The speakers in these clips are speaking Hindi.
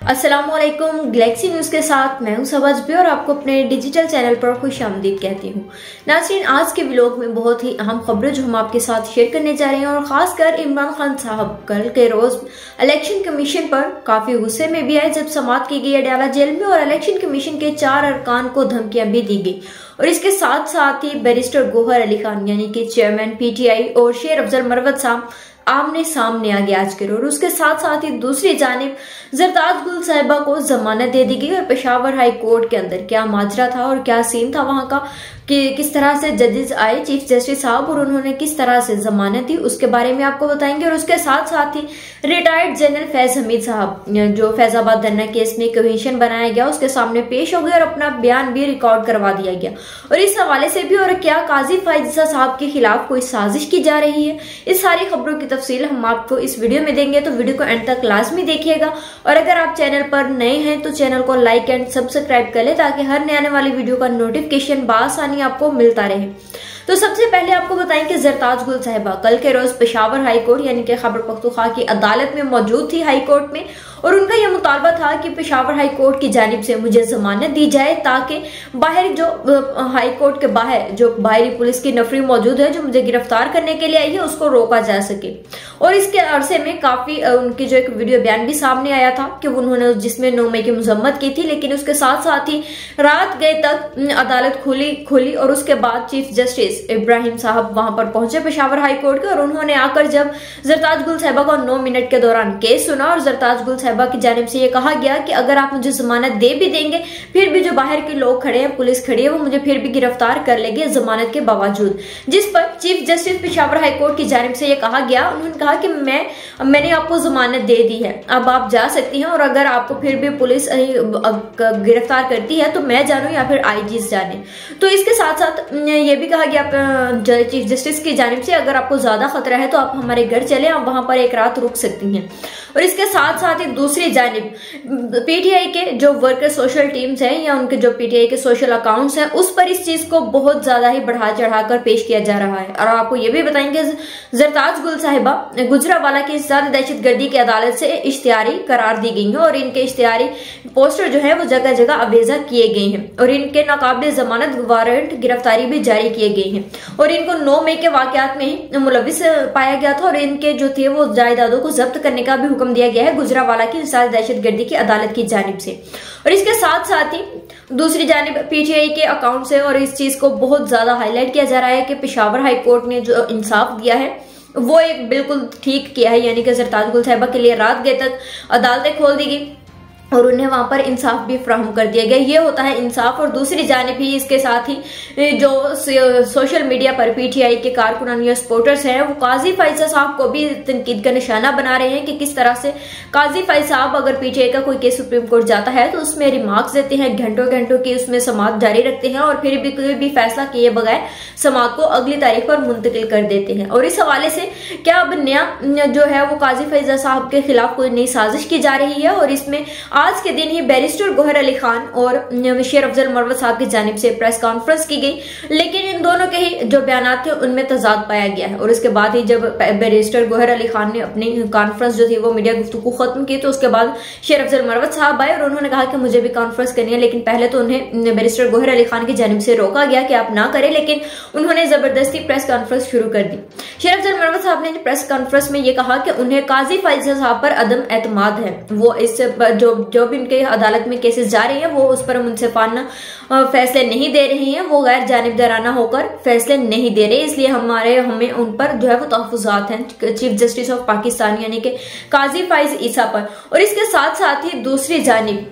अस्सलामुअलैकुम। गैलेक्सी न्यूज़ के साथ मैं हूं सबज भी और आपको अपने डिजिटल चैनल पर खुशामदीद कहती हूं। नाज़रीन, आज के व्लॉग में बहुत ही अहम खबरें जो हम आपके साथ शेयर करने जा रहे हैं और खासकर इमरान खान साहब कल के रोज इलेक्शन कमीशन पर काफी गुस्से में भी आए जब समाअत की गई अडयाला जेल में और इलेक्शन कमीशन के 4 अरकान को धमकियां भी दी गई। और इसके साथ साथ ही बैरिस्टर गौहर अली खान यानी कि चेयरमैन PTI और शेर अफजल मरवत साहब आमने सामने आ गया आज के रोज। उसके साथ साथ ही दूसरी जानिब जरताज गुल साहिबा को जमानत दे दी गई और पेशावर हाई कोर्ट के अंदर क्या माजरा था और क्या सीन था वहां का कि किस तरह से जजेस आए चीफ जस्टिस साहब और उन्होंने किस तरह से जमानत दी, उसके बारे में आपको बताएंगे। और उसके साथ साथ ही रिटायर्ड जनरल फैज हमीद साहब जो फैजाबाद धरना केस में कमीशन बनाया गया उसके सामने पेश हो गए और अपना बयान भी रिकॉर्ड करवा दिया गया। और इस हवाले से भी और क्या काजी फायजा साहब के खिलाफ कोई साजिश की जा रही है, इस सारी खबरों की तफसील हम आपको इस वीडियो में देंगे, तो वीडियो को एंड तक लाजमी देखिएगा। और अगर आप चैनल पर नए हैं तो चैनल को लाइक एंड सब्सक्राइब कर ले ताकि हर नए आने वाली वीडियो का नोटिफिकेशन बआसानी आपको मिलता रहे। तो सबसे पहले आपको बताएं कि जरताज गुल साहिबा कल के रोज पेशावर हाई कोर्ट यानी कि खैबर पख्तूनख्वा की अदालत में मौजूद थी हाई कोर्ट में और उनका यह मुतालबा था कि पेशावर हाई कोर्ट की जानिब से मुझे जमानत दी जाए ताकि बाहर जो हाई कोर्ट के बाहर जो बाहरी पुलिस की नफरी मौजूद है जो मुझे गिरफ्तार करने के लिए आई है उसको रोका जा सके। और इसके अरसे में काफी उनकी जो एक वीडियो बयान भी सामने आया था कि उन्होंने जिसमें 9 मई की मजम्मत की थी, लेकिन उसके साथ साथ ही रात गए तक अदालत खुली और उसके बाद चीफ जस्टिस इब्राहिम साहब वहां पर पहुंचे पेशावर हाई कोर्ट के और उन्होंने आकर जब जरताज गुल साहिबा का 9 मिनट के दौरान केस सुना और जरताज गुल साहिबा की जानिब से ये कहा गया कि अगर आप मुझे जमानत दे भी देंगे फिर भी जो बाहर के लोग खड़े हैं, पुलिस खड़ी है, वो मुझे फिर भी गिरफ्तार कर लेगी जमानत के बावजूद। जिस पर chief justice Peshawar high court की जानिब से ये कहा गया, उन्होंने कहा कि मैंने आपको जमानत दे दी है, अब आप जा सकती हैं और अगर आपको फिर भी पुलिस गिरफ्तार करती है तो मैं जानूं या फिर IG जाने। तो इसके साथ साथ ये भी कहा गया चीफ जस्टिस की जानिब से अगर आपको ज्यादा खतरा है तो आप हमारे घर चले, आप वहां पर एक रात रुक सकती हैं। और इसके साथ साथ ही दूसरी जानिब PTI के जो वर्कर सोशल टीम्स हैं या उनके जो PTI के सोशल अकाउंट्स हैं उस पर इस चीज को बहुत ज्यादा ही बढ़ा चढ़ाकर पेश किया जा रहा है। और आपको ये भी बताएंगे जरताज गुल साहिबा गुजरावाला की दहशतगर्दी की अदालत से इश्तिहारी करार दी गई है और इनके इश्तिहारी पोस्टर जो है वो जगह जगह अवेजा किए गए हैं और इनके नाकाबिल जमानत वारंट गिरफ्तारी भी जारी किए गए हैं और इनको 9 मई के वाकयात में मुलविस पाया गया था और इनके जो थे वो जायदादों को जब्त करने का भी हुक्म दिया गया है गुजरावाला की दहशतगर्दी की अदालत की जानिब से। और इसके साथ साथ ही दूसरी जानिब PTI के अकाउंट से और इस चीज को बहुत ज्यादा हाईलाइट किया जा रहा है कि पेशावर हाई कोर्ट ने जो इंसाफ दिया है वो एक बिल्कुल ठीक किया है, यानी कि जरताज गुल साहिबा के लिए रात गए तक अदालतें खोल दी गई और उन्हें वहां पर इंसाफ भी फराहम कर दिया गया। ये होता है इंसाफ। और दूसरी जानिब ही इसके साथ ही जो सोशल मीडिया पर PTI के कारकुनान या सपोर्टर्स हैं वो काजी फायजा साहब को भी तनकीद का निशाना बना रहे हैं कि किस तरह से काजी फायजा साहब अगर PTI का कोई केस सुप्रीम कोर्ट जाता है तो उसमें रिमार्क्स देते हैं, घंटों घंटों की उसमें समाअत जारी रखते हैं और फिर भी कोई भी फैसला किए बगैर समाअत को अगली तारीख पर मुंतकिल कर देते हैं। और इस हवाले से क्या अब नया जो है वो काजी फायजा साहब के खिलाफ कोई नई साजिश की जा रही है और इसमें आज के दिन ही बैरिस्टर गौहर अली खान और शेर अफजल मरवत साहब की जानिब से प्रेस कॉन्फ्रेंस की गई, लेकिन इन दोनों के ही जो बयान थे उनमें तजाद पाया गया है। और इसके बाद ही जब बैरिस्टर गौहर अली खान ने अपनी कॉन्फ्रेंस जो थी वो मीडिया गुफ्तगू खत्म की तो उसके बाद शेर अफजल मरवत साहब आए और उन्होंने कहा कि मुझे भी कॉन्फ्रेंस करनी है, लेकिन पहले तो उन्हें बैरिस्टर गौहर अली खान की जानिब से रोका गया कि आप ना करें, लेकिन उन्होंने जबरदस्ती प्रेस कॉन्फ्रेंस शुरू कर दी। शेर अफजल मरवत साहब ने प्रेस कॉन्फ्रेंस में ये कहा कि उन्हें काजी फायजा साहब पर अदम एतमाद है, वो इससे जो भी उनके अदालत में केसेस जा रहे हैं वो उस पर मुनसिफाना फैसले नहीं दे रहे हैं, वो गैर जानिबदाराना होकर फैसले नहीं दे रहे, इसलिए हमें उन पर जो है वो तहफ़्फ़ुज़ात हैं चीफ जस्टिस ऑफ पाकिस्तान यानी कि काजी फाइज ईसा पर। और इसके साथ साथ ही दूसरी जानिब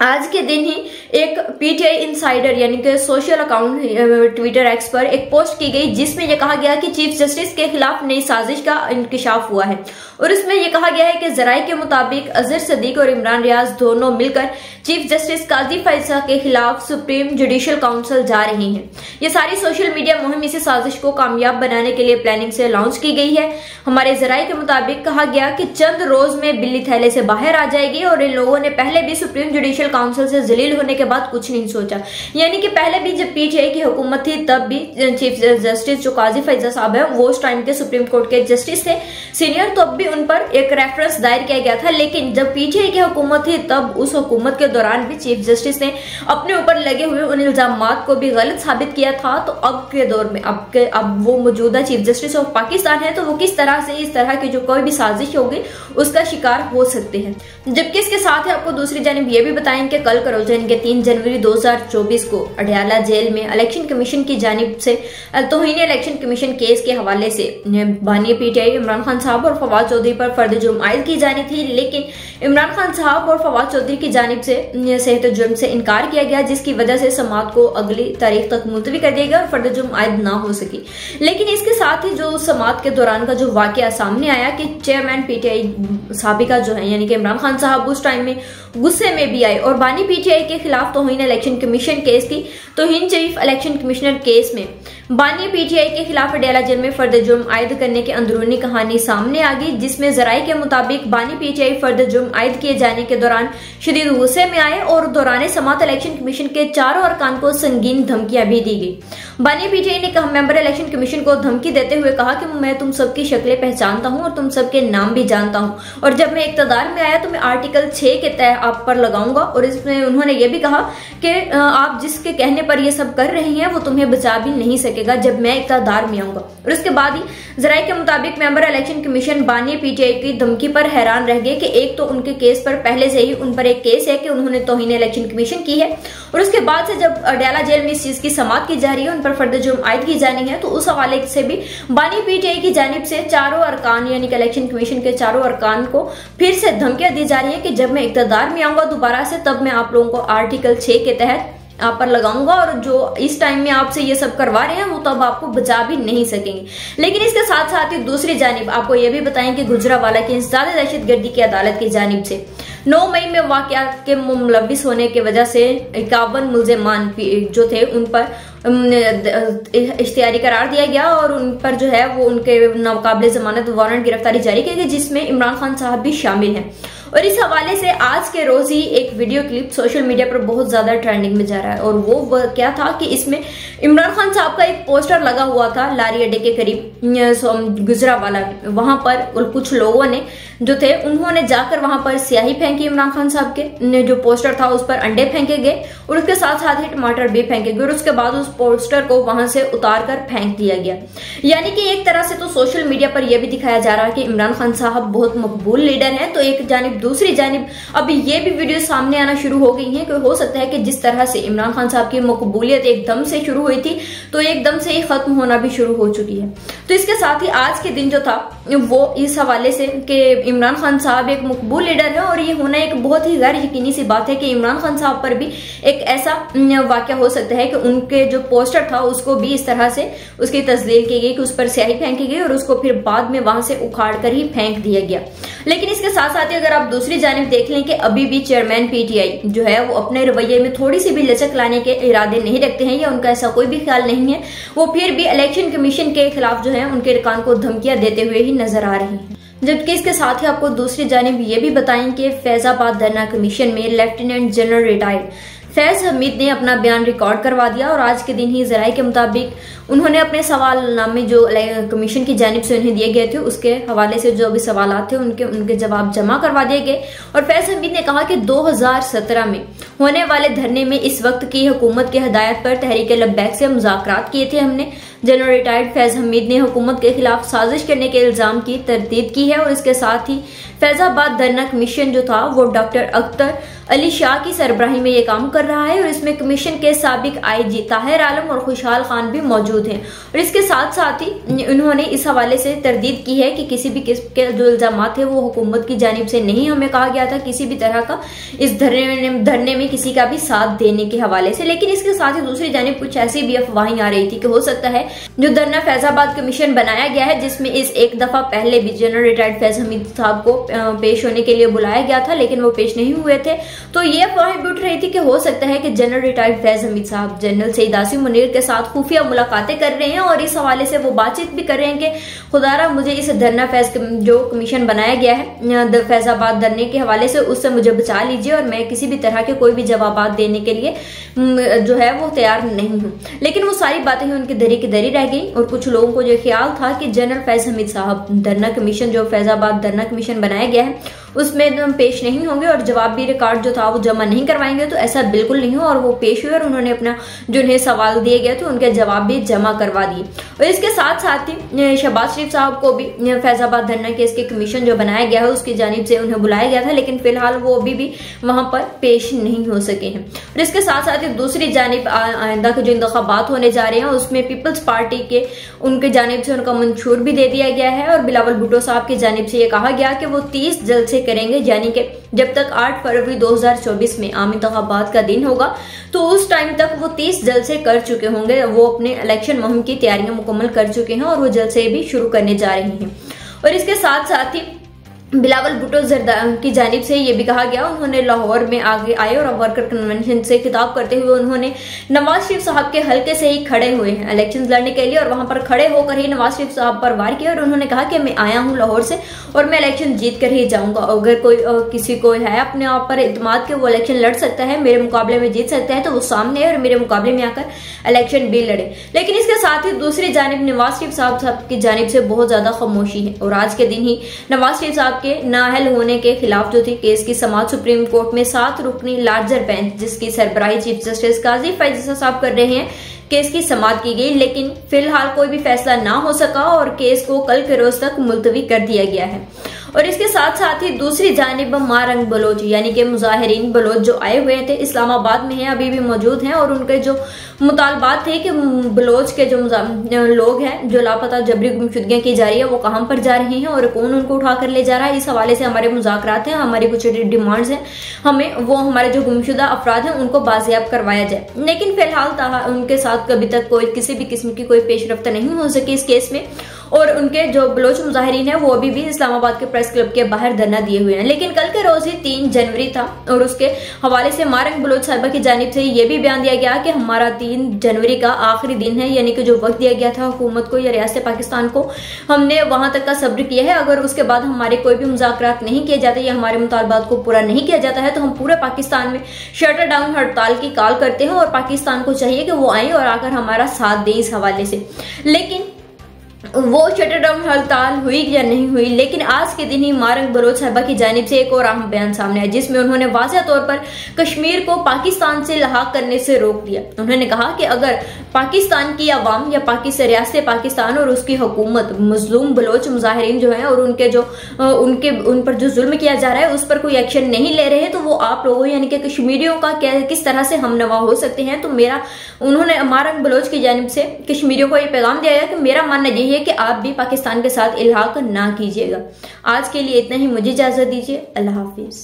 आज के दिन ही एक PTI इनसाइडर यानी कि सोशल अकाउंट ट्विटर एक्स पर एक पोस्ट की गई जिसमें यह कहा गया कि चीफ जस्टिस के खिलाफ नई साजिश का इंकशाफ हुआ है और इसमें यह कहा गया है कि जराये के मुताबिक अजहर सदीक और इमरान रियाज दोनों मिलकर चीफ जस्टिस काजी फायजा के खिलाफ सुप्रीम जुडिशल काउंसिल जा रहे हैं। ये सारी सोशल मीडिया मुहिम इसी साजिश को कामयाब बनाने के लिए प्लानिंग से लॉन्च की गई है। हमारे जराये के मुताबिक कहा गया कि चंद रोज में बिल्ली थैले से बाहर आ जाएगी और इन लोगों ने पहले भी सुप्रीम जुडिशल स्पेशल काउंसिल से जलील होने के बाद कुछ नहीं सोचा। यानी कि पहले भी जब पीटीआई की हुकूमत थी तब भी चीफ जस्टिस जो काजी फैजा साहब है वो उस टाइम के सुप्रीम कोर्ट के जस्टिस थे सीनियर, तो अब भी उन पर एक रेफरेंस दायर किया गया था। लेकिन जब पीटीआई की हुकूमत थी तब उस हुकूमत के दौरान भी चीफ जस्टिस ने अपने ऊपर लगे हुए उन इल्जामात को भी गलत साबित किया था। तो अब के दौर में अब वो मौजूदा चीफ जस्टिस ऑफ पाकिस्तान है, तो वो किस तरह से इस तरह की जो कोई भी साजिश होगी उसका शिकार हो सकते हैं। जबकि इसके साथ ही आपको दूसरी जानिब ये भी बताएं कि कल करोज यानी कि 3 जनवरी 2024 को अडयाला जेल में इलेक्शन कमीशन की जानिब से तौहीन इलेक्शन कमीशन केस के हवाले से बानी पीटीआई इमरान खान साहब और फवाद चौधरी पर फर्द जुर्म आयद की जानी थी, लेकिन इमरान खान साहब और फवाद चौधरी की जानिब से सेहत जुर्म से इनकार किया गया, जिसकी वजह से समाअत को अगली तारीख तक मुलतवी कर दिया गया और फर्द जुर्म आयद ना हो सकी। लेकिन इसके साथ ही जो समाअत के दौरान का जो वाकया सामने आया कि चेयरमैन पीटीआई साबिका जो है यानी कि इमरान खान साहब उस टाइम में गुस्से में भी आए और बानी पीटीआई के खिलाफ तौहीन इलेक्शन कमीशन केस की तौहीन चीफ इलेक्शन कमिश्नर केस में बानी पीटीआई के खिलाफ अडयाला जेल में फर्द जुर्म आयद करने की अंदरूनी कहानी सामने आ गई, जिसमें जराये के मुताबिक बानी पीटीआई फर्द जुर्म आयद किए जाने के दौरान शदीद गुस्से में आए और दौरान समाअत इलेक्शन कमीशन के चारों अरकान को संगीन धमकियां भी दी गई। बानी पीटीआई ने कहा मेंबर इलेक्शन कमीशन को धमकी देते हुए कहा कि मैं तुम सबकी शक्लें पहचानता हूं और तुम सबके नाम भी जानता हूं और जब मैं इक्तदार में आया तो मैं आर्टिकल 6 के तहत आप पर लगाऊंगा। और इसमें उन्होंने ये भी कहा कि आप जिसके कहने पर ये सब कर रही हैं वो तुम्हें बचा भी नहीं सकेगा जब मैं इक्तदार में आऊंगा। और उसके बाद ही जराये के मुताबिक मेंबर इलेक्शन कमीशन बानी पीटीआई की धमकी पर हैरान रह गए कि एक तो उनके केस पर पहले से ही उन पर एक केस है कि उन्होंने तौहीन इलेक्शन कमीशन की है और उसके बाद से जब अडयाला जेल में इस चीज की समाअत की जा रही है उन पर फर्द जुर्म आयद की जानी है, तो उस हवाले से भी बानी पीटीआई की जानिब से चारों अरकान यानी कि इलेक्शन कमीशन के चारों अरकान को फिर से धमकियां दी जा रही है कि जब मैं इक्तदार में आऊंगा दोबारा से तब मैं आप लोगों को आर्टिकल 6 के तहत आप पर लगाऊंगा और जो इस टाइम में आपसे ये सब करवा रहे हैं वो तब आपको बचा भी नहीं सकेंगे। लेकिन इसके साथ साथ ही दूसरी जानिब आपको ये भी बताएं कि गुजरावाला की इंसदाद दहशतगर्दी की अदालत की जानिब से 9 मई में वाकयात के मुलविस होने की वजह से 51 मुल्जिमान जो थे उन पर इश्तिहारी करार दिया गया और उन पर जो है वो उनके नाकाबिले जमानत वारंट गिरफ्तारी जारी की गई, जिसमें इमरान खान साहब भी शामिल हैं। और इस हवाले से आज के रोज ही एक वीडियो क्लिप सोशल मीडिया पर बहुत ज्यादा ट्रेंडिंग में जा रहा है और वो क्या था कि इसमें इमरान खान साहब का एक पोस्टर लगा हुआ था लारी अड्डे के करीब गुजरावाला में। वहां पर कुछ लोगों ने जो थे उन्होंने जाकर वहां पर स्याही फेंकी इमरान खान साहब के जो पोस्टर था उस पर अंडे फेंके गए और उसके साथ साथ ही टमाटर भी फेंके गए और उसके बाद उस पोस्टर को वहां से उतार कर फेंक दिया गया। यानी कि एक तरह से तो सोशल मीडिया पर यह भी दिखाया जा रहा है कि इमरान खान साहब बहुत मकबूल लीडर हैं। तो एक जानिब दूसरी जानिब अभी ये भी वीडियो सामने आना शुरू हो गई है कि हो सकता है कि जिस तरह से इमरान खान साहब की मकबूलियत एकदम से शुरू हुई थी तो एकदम से ही खत्म होना भी शुरू हो चुकी है। तो इसके साथ ही आज के दिन जो था वो इस हवाले से कि इमरान खान साहब एक मकबूल लीडर है और ये होना एक बहुत ही गैर यकीनी सी बात है कि इमरान खान साहब पर भी एक ऐसा वाकया हो सकता है कि उनके जो पोस्टर था उसको भी इस तरह से उसकी तस्दील की गई कि उस पर स्याही फेंकी गई और उसको फिर बाद में वहां से उखाड़ कर ही फेंक दिया गया। लेकिन इसके साथ साथ ही अगर आप दूसरी जानिब देख लें कि अभी भी चेयरमैन पीटीआई जो है वो अपने रवैये में थोड़ी सी भी लचक लाने के इरादे नहीं रखते हैं या उनका ऐसा कोई भी ख्याल नहीं है, वो फिर भी इलेक्शन कमीशन के खिलाफ जो है उनके अरकान को धमकियां देते हुए ही नजर आ रही हैं। जबकि इसके साथ ही आपको दूसरी जानिब ये भी बताएं कि फैजाबाद धरना कमीशन में lieutenant general retired Faiz Hamid ने अपना बयान रिकॉर्ड करवा दिया और आज के दिन ही जराये के मुताबिक उन्होंने अपने सवालनामे जो कमीशन की जानिब से उन्हें दिए गए थे उसके हवाले से जो भी सवालात थे उनके जवाब जमा करवा दिए गए। और फैज हमीद ने कहा कि 2017 में होने वाले धरने में इस वक्त की हुकूमत की हदायत पर तहरीक लब्बैक से मुज़ाकरात किए थे हमने। जनरल रिटायर्ड फैज हमीद ने हुकूमत के खिलाफ साजिश करने के इल्जाम की तरदीद की है और इसके साथ ही फैजाबाद धरना कमीशन जो था वो डॉक्टर अख्तर अली शाह की सरबराही में ये काम कर रहा है और इसमें कमीशन के साबिक आईजी ताहिर आलम और खुशहाल खान भी मौजूद हैं। और इसके साथ साथ ही उन्होंने इस हवाले से तरदीद की है कि किसी भी किस्म के जो इल्जाम थे वो हुकूमत की जानिब से नहीं हमें कहा गया था किसी भी तरह का इस धरने में किसी का भी साथ देने के हवाले से। लेकिन इसके साथ ही दूसरी जानिब कुछ ऐसी भी अफवाहें आ रही थी कि हो सकता है जो धरना फैजाबाद कमीशन बनाया गया है जिसमें इस एक दफा पहले भी जनरल रिटायर्ड फैज हमीद साहब को पेश होने के लिए बुलाया गया था लेकिन वो पेश नहीं हुए थे, तो ये अफवाहें भी उठ रही थी कि हो सकता है कि जनरल रिटायर्ड फैज हमीद साहब जनरल सईद आसिम मुनीर के साथ खुफिया मुलाकातें कर रहे हैं और इस हवाले से वो बातचीत भी कर रहे हैं कि खुदारा मुझे इस धरना फैज जो कमीशन बनाया गया है फैजाबाद धरने के हवाले से उससे मुझे बचा लीजिए और मैं किसी भी तरह के कोई भी जवाब देने के लिए जो है वो तैयार नहीं हूँ। लेकिन वो सारी बातें उनकी दरी की दरी रह गई और कुछ लोगों को जो ख्याल था कि जनरल फैज हमीद साहब धरना कमीशन जो फैजाबाद धरना कमीशन बनाया गया है उसमें एकदम पेश नहीं होंगे और जवाबी रिकॉर्ड जो था वो जमा नहीं करवाएंगे। तो ऐसा बिल्कुल नहीं हो और वो पेश हुए और उन्होंने अपना जो उन्हें सवाल दिए गए थे उनके जवाब भी जमा करवा दिए। और इसके साथ साथ ही शहबाज शरीफ साहब को भी फैजाबाद धरना केस के कमीशन जो बनाया गया है उसकी जानिब से उन्हें बुलाया गया था, लेकिन फिलहाल वो अभी भी वहां पर पेश नहीं हो सके हैं। और इसके साथ साथ ही दूसरी जानिब आइंदा के जो इंतखाबात होने जा रहे हैं उसमें पीपल्स पार्टी के उनकी जानिब से उनका मंशूर भी दे दिया गया है और बिलावल भुट्टो साहब की जानिब से ये कहा गया कि वो 30 जलसे करेंगे, यानी कि जब तक 8 फरवरी 2024 में आम इंतखाबात का दिन होगा तो उस टाइम तक वो 30 जलसे कर चुके होंगे। वो अपने इलेक्शन मुहिम की तैयारियां मुकम्मल कर चुके हैं और वो जलसे भी शुरू करने जा रहे हैं। और इसके साथ साथ ही बिलावल भुट्टो जरदारी की जानिब से ये भी कहा गया, उन्होंने लाहौर में आगे आए और वर्कर कन्वेंशन से खिताब करते हुए उन्होंने नवाज शरीफ साहब के हल्के से ही खड़े हुए हैं इलेक्शन लड़ने के लिए और वहां पर खड़े होकर ही नवाज शरीफ साहब पर वार किया और उन्होंने कहा कि मैं आया हूं लाहौर से और मैं इलेक्शन जीत कर ही जाऊंगा। अगर कोई किसी को है अपने आप पर इत्मीनान के वो इलेक्शन लड़ सकता है, मेरे मुकाबले में जीत सकता है तो वो सामने है और मेरे मुकाबले में आकर इलेक्शन भी लड़े। लेकिन इसके साथ ही दूसरी जानिब नवाज शरीफ साहब की जानिब से बहुत ज्यादा खामोशी है और आज के दिन ही नवाज शरीफ साहब के नाअहल होने के खिलाफ जो थी केस की समाअत सुप्रीम कोर्ट में 7 रुकनी लार्जर बेंच जिसकी सरबराही चीफ जस्टिस काजी फैज साहब कर रहे हैं केस की समाअत की गई, लेकिन फिलहाल कोई भी फैसला ना हो सका और केस को कल के रोज तक मुलतवी कर दिया गया है। और इसके साथ साथ ही दूसरी जानिब मारंग बलोच यानी कि मुजाहिरीन बलोच जो आए हुए थे इस्लामाबाद में हैं, अभी भी मौजूद हैं और उनके जो मुतालबात थे कि बलोच के जो लोग हैं जो लापता जबरी गुमशुदगियां की जा रही है वो कहां पर जा रहे हैं और कौन उनको उठा कर ले जा रहा है, इस हवाले से हमारे मुज़ाकरात हैं, हमारी कुछ डिमांड्स हैं, हमें वो हमारे जो गुमशुदा अफराद हैं उनको बाजियाब करवाया जाए। लेकिन फिलहाल उनके साथ कभी तक कोई किसी भी किस्म की कोई पेशरफ्त नहीं हो सकी इस केस में और उनके जो बलोच मुजाहिरीन है वो अभी भी इस्लामाबाद के प्रेस क्लब के बाहर धरना दिए हुए हैं। लेकिन कल के रोज ही 3 जनवरी था और उसके हवाले से मारंग बलोच साहिबा की जानिब से ये भी बयान दिया गया कि हमारा 3 जनवरी का आखिरी दिन है, यानी कि जो वक्त दिया गया था हुकूमत को या रियासत पाकिस्तान को, हमने वहां तक का सब्र किया है। अगर उसके बाद हमारे कोई भी मुज़ाकरात नहीं किए जाते या हमारे मुतालबात को पूरा नहीं किया जाता है तो हम पूरे पाकिस्तान में शटर डाउन हड़ताल की कॉल करते हैं और पाकिस्तान को चाहिए कि वो आए और आकर हमारा साथ दे इस हवाले से। लेकिन वो शटर डाउन हड़ताल हुई या नहीं हुई, लेकिन आज के दिन ही मारंग बलोच साहिबा की जानिब से एक और अहम बयान सामने आया जिसमें उन्होंने वाज़ेह तौर पर कश्मीर को पाकिस्तान से लहाक करने से रोक दिया। उन्होंने कहा कि अगर पाकिस्तान की अवाम या रियासत पाकिस्तान और उसकी हुकूमत मजलूम बलोच मुजाहिरीन जो है और उन पर जो जुल्म किया जा रहा है उस पर कोई एक्शन नहीं ले रहे तो वो आप लोगों यानी कि कश्मीरियों का किस तरह से हम नवा हो सकते हैं। तो उन्होंने मारंग बलोच की जानिब से कश्मीरियों को ये पैगाम दिया है कि मेरा मानना यही है कि आप भी पाकिस्तान के साथ इल्हाक ना कीजिएगा। आज के लिए इतना ही, मुझे इजाजत दीजिए। अल्लाह हाफिज।